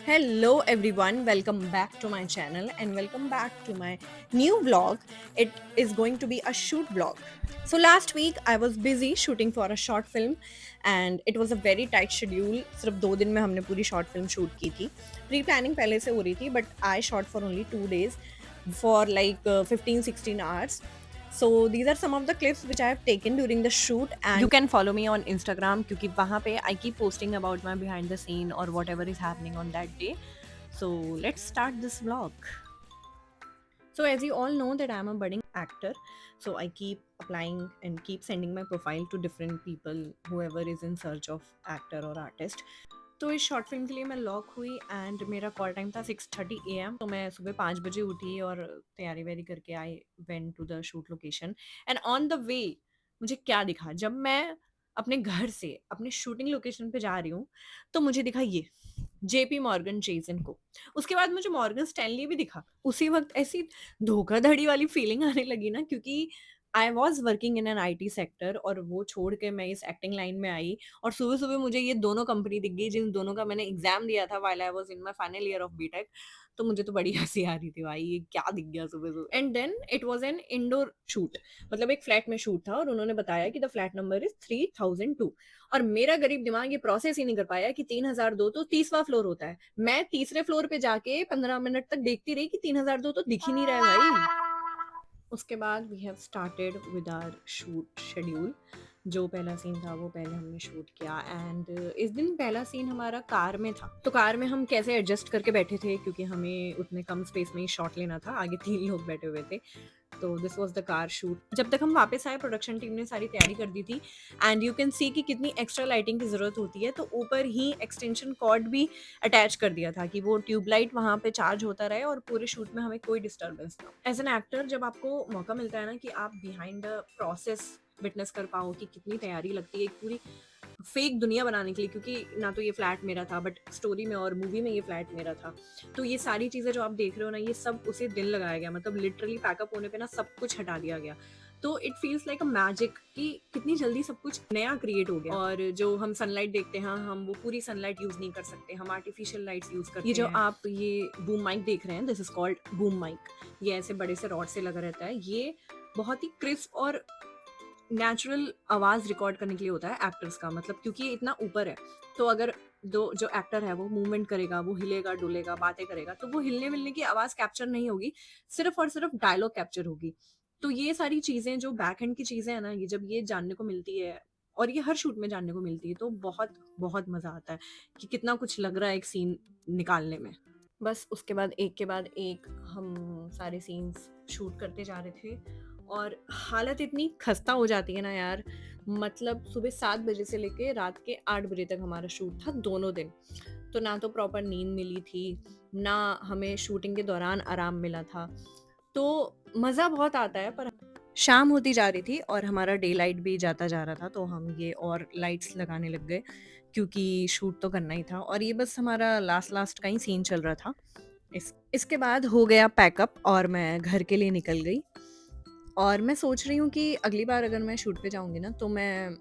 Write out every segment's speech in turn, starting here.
Hello everyone, welcome back to my channel and welcome back to my new vlog. It is going to be a shoot vlog. So last week I was busy shooting for a short film and it was a very tight schedule. सिर्फ 2 दिन में हमने पूरी short film shoot की थी. Pre planning पहले से हो रही थी but I shot for only 2 days for like 15-16 hours. So these are some of the clips which I have taken during the shoot and you can follow me on Instagram क्योंकि वहाँ पे I keep posting about my behind the scene or whatever is happening on that day. So let's start this vlog. So as you all know that I'm a budding actor, so I keep applying and keep sending my profile to different people, whoever is in search of actor or artist. तो इस short film के लिए मैं lock हुई and मेरा call time था 6:30 AM। तो मैं सुबह 5 बजे उठी और तैयारी वैयारी करके I went to the shoot location and on the way मुझे क्या दिखा जब मैं अपने घर से अपने शूटिंग लोकेशन पे जा रही हूँ तो मुझे दिखा ये जेपी मॉर्गन चेज एंड को। उसके बाद मुझे मॉर्गन स्टैनली भी दिखा। उसी वक्त ऐसी धोखाधड़ी वाली फीलिंग आने लगी ना क्योंकि I was working in an IT sector और वो छोड़ के मैं इस एक्टिंग लाइन में आई और सुबह-सुबह मुझे ये दोनों कंपनी दिख गई जिन दोनों का मैंने एग्ज़ाम दिया था while I was in my final year of BTech. तो मुझे तो बड़ी हँसी आ रही थी भाई ये क्या दिख गया सुबह-सुबह। And then it was an indoor shoot मतलब एक फ्लैट में शूट था और उन्होंने बताया कि द फ्लैट नंबर इज़ 3002 और मेरा गरीब दिमाग ये प्रोसेस ही नहीं कर पाया कि 3002 तो 30वां फ्लोर होता है। मैं तीसरे फ्लोर पे जाके 15 मिनट तक देखती रही कि 3002 तो दिख ही नहीं रहा है भाई। उसके बाद we have started with our shoot schedule. जो पहला सीन था वो पहले हमने शूट किया एंड इस दिन पहला सीन हमारा कार में था। तो कार में हम कैसे एडजस्ट करके बैठे थे क्योंकि हमें उतने कम स्पेस में ही शॉट लेना था, आगे 3 लोग बैठे हुए थे। तो this was the car shoot. जब तक हम वापस आए प्रोडक्शन टीम ने सारी तैयारी कर दी थी एंड यू कैन सी कि कितनी एक्स्ट्रा लाइटिंग की ज़रूरत होती है। तो ऊपर ही एक्सटेंशन कॉर्ड भी अटैच कर दिया था कि वो ट्यूबलाइट वहाँ पे चार्ज होता रहे और पूरे शूट में हमें कोई डिस्टर्बेंस ना हो। एज एन एक्टर जब आपको मौका मिलता है ना कि आप बिहाइंड द प्रोसेस विटनेस कर पाओ कि कितनी तैयारी लगती है एक पूरी फेक दुनिया बनाने के लिए, क्योंकि ना तो ये फ्लैट मेरा था बट स्टोरी में और मूवी में ये फ्लैट मेरा था। तो ये सारी चीज़ें जो आप देख रहे हो ना ये सब उसी दिन लगाया गया, मतलब लिटरली पैकअप होने पे ना सब कुछ हटा दिया गया। तो it feels like a magic कि कितनी जल्दी सब कुछ नया क्रिएट हो गया। और जो हम सनलाइट देखते हैं हम वो पूरी सनलाइट यूज नहीं कर सकते, हम आर्टिफिशियल लाइट्स यूज करते हैं। ये जो आप ये बूम माइक देख रहे हैं this is called boom mic. ये ऐसे बड़े से रॉड से लगा रहता है। ये बहुत ही क्रिस्प और नेचुरल आवाज रिकॉर्ड करने के लिए होता है एक्टर्स का, मतलब क्योंकि ये इतना ऊपर है। तो अगर दो जो एक्टर है वो मूवमेंट करेगा, वो हिलेगा डुलेगा बातें करेगा तो वो हिलने मिलने की आवाज कैप्चर नहीं होगी, सिर्फ और सिर्फ डायलॉग कैप्चर होगी। तो ये सारी चीजें जो बैक एंड की चीजें है ना, ये जब ये जानने को मिलती है और ये हर शूट में जानने को मिलती है तो बहुत बहुत मजा आता है कि कितना कुछ लग रहा है एक सीन निकालने में। बस उसके बाद एक के बाद एक हम सारे सीन्स शूट करते जा रहे थे और हालत इतनी खस्ता हो जाती है ना यार। मतलब सुबह 7 बजे से लेके रात के 8 बजे तक हमारा शूट था दोनों दिन। तो ना तो प्रॉपर नींद मिली थी, ना हमें शूटिंग के दौरान आराम मिला था। तो मज़ा बहुत आता है पर शाम होती जा रही थी और हमारा डे लाइट भी जाता जा रहा था तो हम ये और लाइट्स लगाने लग गए क्योंकि शूट तो करना ही था और ये बस हमारा लास्ट लास्ट का ही सीन चल रहा था। इसके बाद हो गया पैकअप और मैं घर के लिए निकल गई। और मैं सोच रही हूँ कि अगली बार अगर मैं शूट पे जाऊँगी ना तो मैं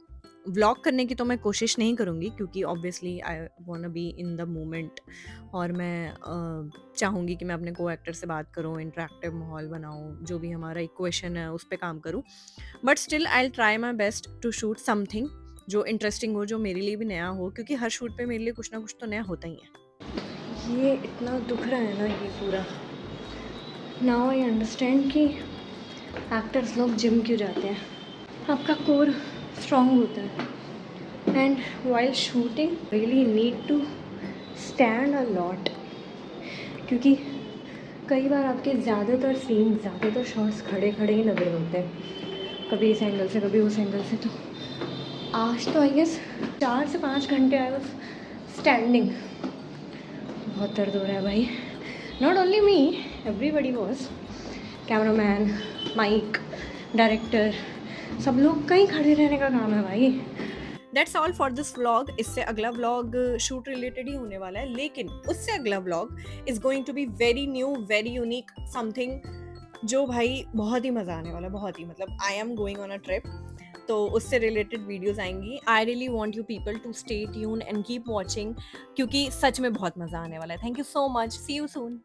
व्लॉग करने की तो मैं कोशिश नहीं करूँगी क्योंकि obviously I want to be in the moment. और मैं चाहूँगी कि मैं अपने को एक्टर से बात करूँ, इंटरेक्टिव माहौल बनाऊँ, जो भी हमारा इक्वेशन है उस पे काम करूँ। But still I will try my best to shoot something जो इंटरेस्टिंग हो, जो मेरे लिए भी नया हो क्योंकि हर शूट पे मेरे लिए कुछ ना कुछ तो नया होता ही है। ये इतना दुख रहा है ना ये पूरा। नाउ आई अंडरस्टैंड कि एक्टर्स लोग जिम क्यों जाते हैं। आपका कोर स्ट्रॉन्ग होता है and while shooting really need to stand a lot क्योंकि कई बार आपके ज़्यादातर सीन ज़्यादातर शॉट्स खड़े खड़े ही लग रहे होते हैं, कभी इस एंगल से कभी उस एंगल से। तो आज तो आई गेस 4 से 5 घंटे आई वॉज स्टैंडिंग। बहुत दर्द हो रहा है भाई। Not only me, everybody was, cameraman, mic, director, सब लोग का ही खड़े रहने का काम है भाई। That's all for this vlog. इससे अगला व्लॉग शूट रिलेटेड ही होने वाला है लेकिन उससे अगला vlog is going to be very new, very unique, something जो भाई बहुत ही मज़ा आने वाला है, बहुत ही। मतलब I am going on a trip. तो उससे रिलेटेड वीडियोज़ आएँगी। I really want you people to stay tuned and keep watching, क्योंकि सच में बहुत मज़ा आने वाला है। Thank you so much. See you soon.